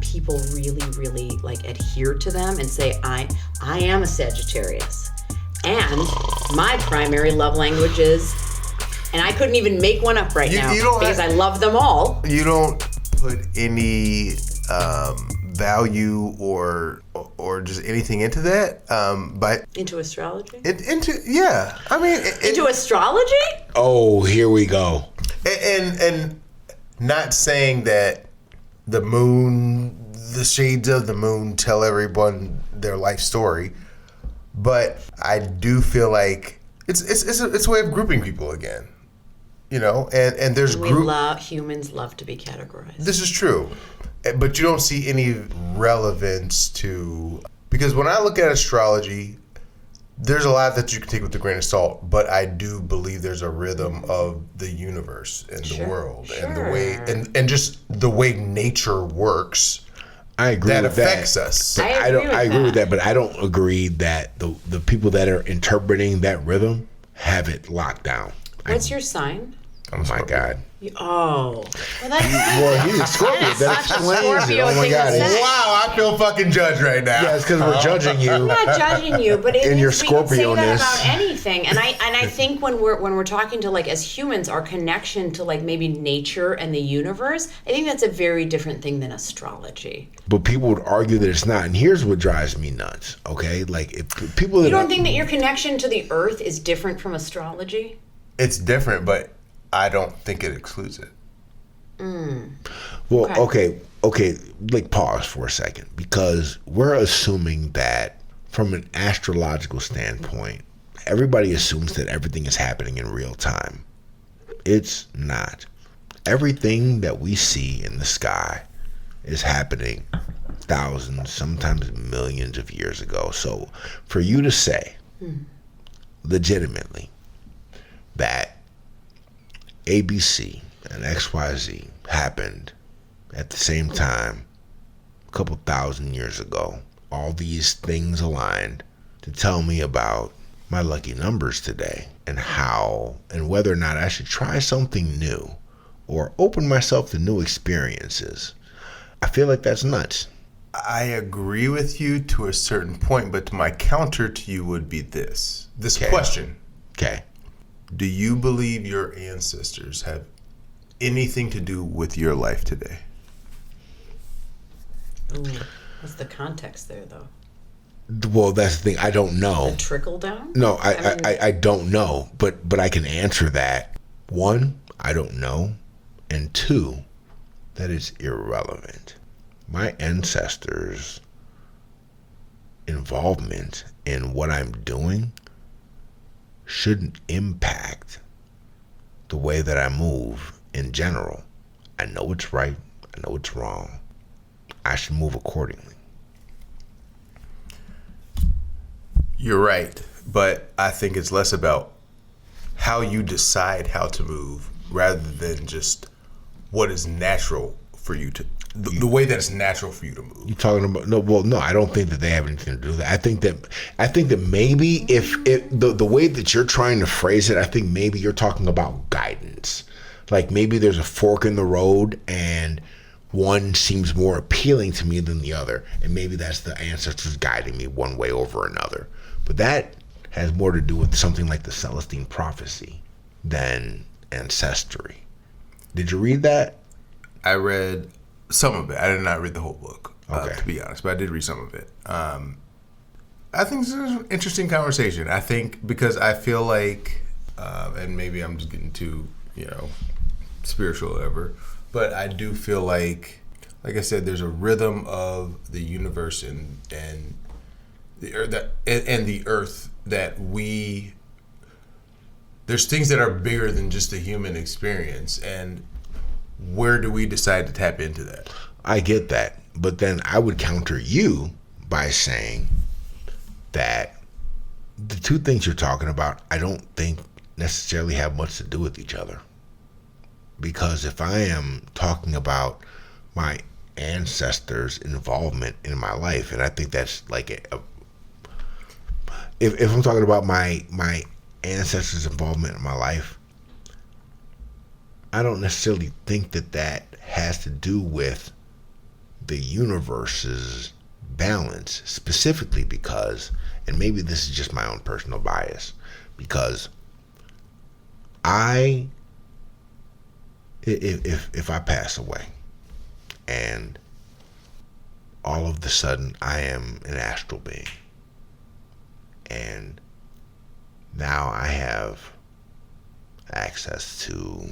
people really, really like adhere to them and say, I am a Sagittarius. And my primary love language is, and I couldn't even make one up right now because I love them all. You don't put any value or just anything into that, but into astrology. Into astrology. Oh, here we go. And not saying that the moon, the shades of the moon, tell everyone their life story, but I do feel like it's a way of grouping people again. And there's humans love to be categorized. This is true. But you don't see any relevance to, because when I look at astrology, there's a lot that you can take with a grain of salt, but I do believe there's a rhythm of the universe and the world and the way and just the way nature works. I agree that with affects that. us. But I agree with that, but I don't agree that the people that are interpreting that rhythm have it locked down. What's your sign? Oh my God. Well, he's a Scorpio. That explains it. Oh my God. Wow, I feel fucking judged right now. Yeah, it's because we're judging you. I'm not judging you, but in your we can say that Scorpio-ness. about anything. And I think when we're talking to, like, as humans, our connection to, like, maybe nature and the universe, I think that's a very different thing than astrology. But people would argue that it's not. And here's what drives me nuts. Okay, like if people. You don't think that your connection to the earth is different from astrology? It's different, but I don't think it excludes it. Well, okay. Like pause for a second, because we're assuming that from an astrological standpoint, everybody assumes that everything is happening in real time. It's not. Everything that we see in the sky is happening thousands, sometimes millions of years ago. So for you to say legitimately that ABC and XYZ happened at the same time a couple thousand years ago, all these things aligned to tell me about my lucky numbers today and how and whether or not I should try something new or open myself to new experiences. I feel like that's nuts. I agree with you to a certain point, but my counter to you would be this question. Okay. Do you believe your ancestors have anything to do with your life today? Ooh, what's the context there, though? Well, that's the thing. I don't know. The trickle down? No, I don't know, but I can answer that. One, I don't know, and two, that is irrelevant. My ancestors' involvement in what I'm doing shouldn't impact the way that I move in general. I know it's right. I know it's wrong. I should move accordingly. You're right, but I think it's less about how you decide how to move rather than just what is natural for you to, the way that it's natural for you to move. You talking about no, I don't think that they have anything to do with that. I think that maybe if the way that you're trying to phrase it, I think maybe you're talking about guidance. Like maybe there's a fork in the road and one seems more appealing to me than the other, and maybe that's the ancestors guiding me one way over another. But that has more to do with something like the Celestine prophecy than ancestry. Did you read that? I read some of it. I did not read the whole book, Okay. to be honest, but I did read some of it. I think this is an interesting conversation. I think because I feel like, and maybe I'm just getting too, spiritual or whatever, but I do feel like I said, there's a rhythm of the universe and the earth that there's things that are bigger than just the human experience, and where do we decide to tap into that? I get that, but then I would counter you by saying that the two things you're talking about, I don't think necessarily have much to do with each other. Because if I am talking about my ancestors' involvement in my life, and I think that's like if I'm talking about my ancestors' involvement in my life, I don't necessarily think that has to do with the universe's balance, specifically because, and maybe this is just my own personal bias, because if I pass away and all of a sudden I am an astral being and now I have access to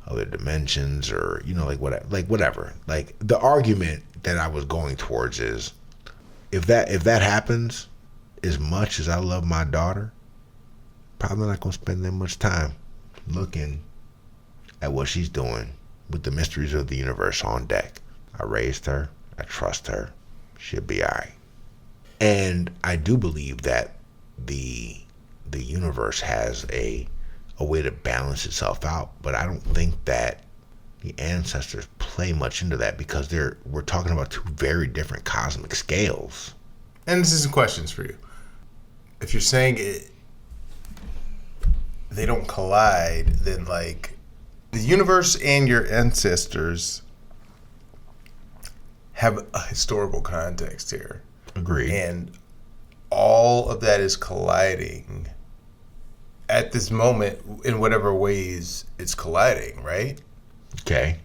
other dimensions, or like whatever. Like the argument that I was going towards is, if that happens, as much as I love my daughter, probably not gonna spend that much time looking at what she's doing with the mysteries of the universe on deck. I raised her, I trust her, she'll be alright. And I do believe that the universe has a way to balance itself out, but I don't think that the ancestors play much into that, because we're talking about two very different cosmic scales. And this is some questions for you. If you're saying they don't collide, then like the universe and your ancestors have a historical context here. Agreed. And all of that is colliding at this moment in whatever ways it's colliding, right? Okay.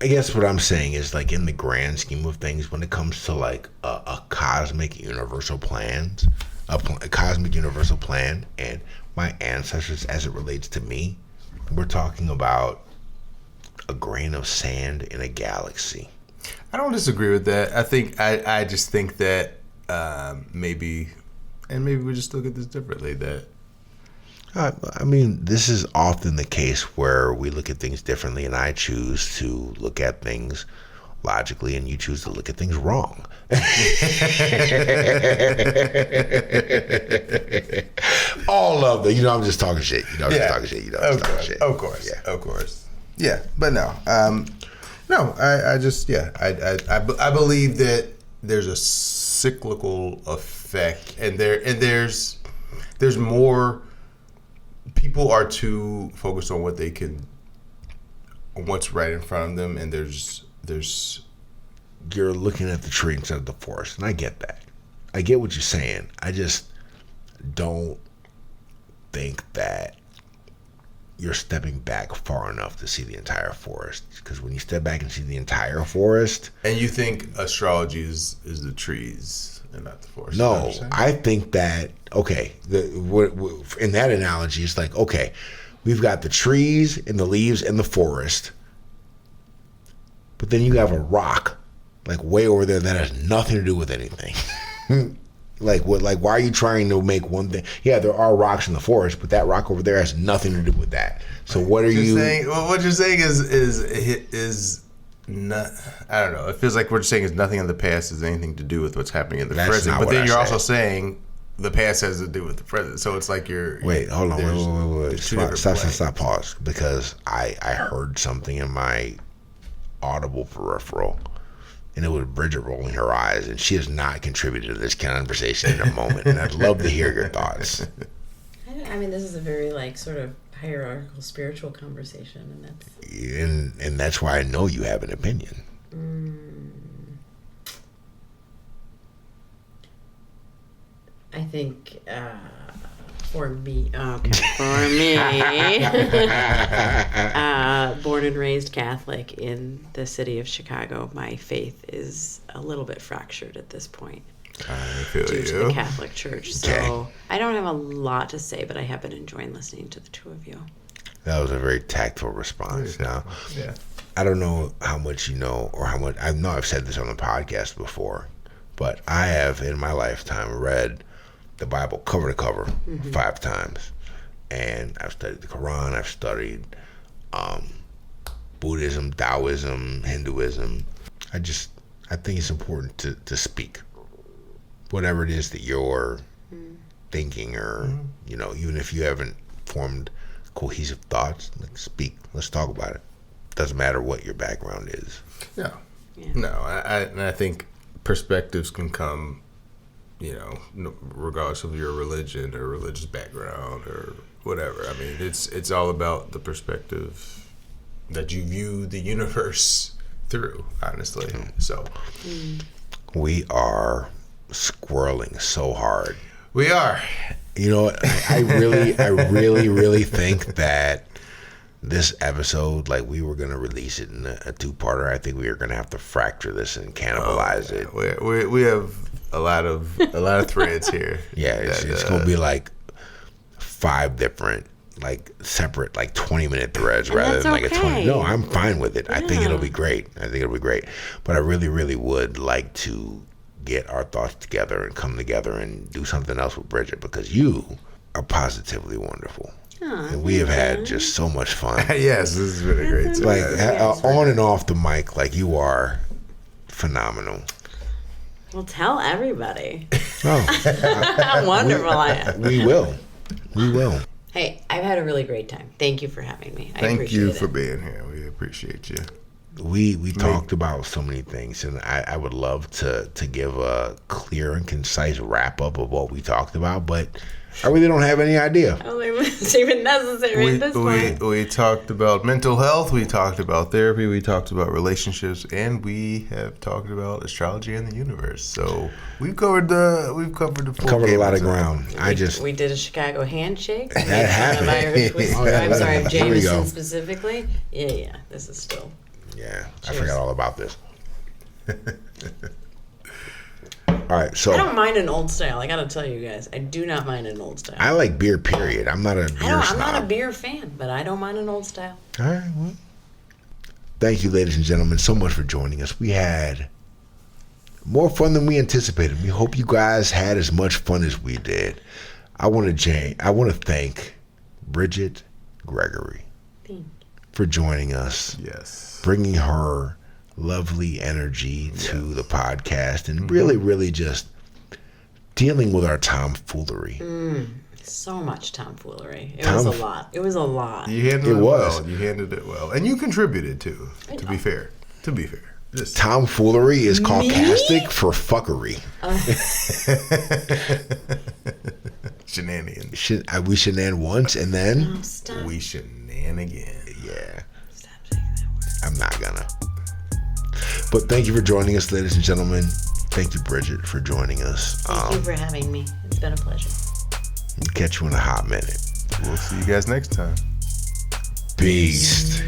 I guess what I'm saying is, like, in the grand scheme of things, when it comes to like a cosmic universal plan, a cosmic universal plan, and my ancestors as it relates to me, we're talking about a grain of sand in a galaxy. I don't disagree with that. I think I just think that maybe we just look at this differently. That I mean, this is often the case where we look at things differently, and I choose to look at things logically, and you choose to look at things wrong. All of the, I'm just talking shit. Of course. Yeah. Of course. Yeah, but no. I believe that there's a cyclical effect, and there's more. People are too focused on what's right in front of them, and there's you're looking at the tree instead of the forest, and I get that. I get what you're saying. I just don't think that you're stepping back far enough to see the entire forest. Because when you step back and see the entire forest, and you think astrology is the trees and not the forest. No, I think that, okay, in that analogy, it's like, okay, we've got the trees and the leaves and the forest, but then you have a rock, like way over there, that has nothing to do with anything. Like why are you trying to make one thing? Yeah, there are rocks in the forest, but that rock over there has nothing to do with that. So what are you saying? Well, what you're saying is not, I don't know. It feels like what you're saying is nothing in the past has anything to do with what's happening in the present. But then you're also saying the past has to do with the present. So it's like you're... Wait, hold on. Wait. Stop, pause. Because I heard something in my audible peripheral, and it was Bridget rolling her eyes, and she has not contributed to this conversation in a moment, and I'd love to hear your thoughts. I mean, this is a very, like, sort of hierarchical spiritual conversation, and that's... And that's why I know you have an opinion. I think for me, born and raised Catholic in the city of Chicago, my faith is a little bit fractured at this point. Due to the Catholic Church. So I don't have a lot to say, but I have been enjoying listening to the two of you. That was a very tactful response. Now, yeah. I don't know how much you know, or how much, I know I've said this on the podcast before, but I have in my lifetime read the Bible cover to cover 5 times. And I've studied the Quran, I've studied Buddhism, Taoism, Hinduism. I think it's important to speak. Whatever it is that you're thinking, or, even if you haven't formed cohesive thoughts, speak. Let's talk about it. Doesn't matter what your background is. No. Yeah. No, I think perspectives can come, regardless of your religion or religious background or whatever. I mean, it's all about the perspective that you view the universe through, honestly. So we are squirreling so hard. We are. You know what? I really think that this episode, like, we were gonna release it in a two-parter. I think we were gonna have to fracture this and cannibalize it. We have a lot of threads here. Yeah, it's gonna be like 5 different, like, separate, like, 20-minute threads rather than like a 20. No, I'm fine with it. Yeah. I think it'll be great. But I really would like to get our thoughts together and come together and do something else with Bridget, because you are positively wonderful. Oh, and we have had just so much fun. Yes, this has been a great time. Like, on and off the mic, like, you are phenomenal. Well, tell everybody. Oh, how wonderful I am. We will. Hey, I've had a really great time. Thank you for having me. Thank you for being here. We appreciate you. We talked about so many things, and I would love to give a clear and concise wrap up of what we talked about, but I really don't have any idea. I don't think it's even necessary at this point. We talked about mental health, we talked about therapy, we talked about relationships, and we have talked about astrology and the universe. So we've covered the full covered a lot of ground. We did a Chicago handshake. That happened. I'm sorry, Jameson specifically. Yeah. This is still. Yeah, cheers. I forgot all about this. All right, so I don't mind an old style. I gotta tell you guys, I do not mind an old style. I like beer. Period. I'm not a beer snob. I'm not a beer fan, but I don't mind an old style. All right. Well, thank you, ladies and gentlemen, so much for joining us. We had more fun than we anticipated. We hope you guys had as much fun as we did. I want to thank Bridget Gregory for joining us. Yes. Bringing her lovely energy to the podcast and really just dealing with our tomfoolery. So much tomfoolery. It was a lot. You handled it well. You handled it well. And you contributed too, to be fair. Just tomfoolery is caucastic for fuckery. Shenanigans. We shenan once and then we shenan again. Yeah. Stop saying that word. I'm not gonna. But thank you for joining us, ladies and gentlemen. Thank you, Bridget, for joining us. Thank you for having me. It's been a pleasure. We'll catch you in a hot minute. We'll see you guys next time. Beast.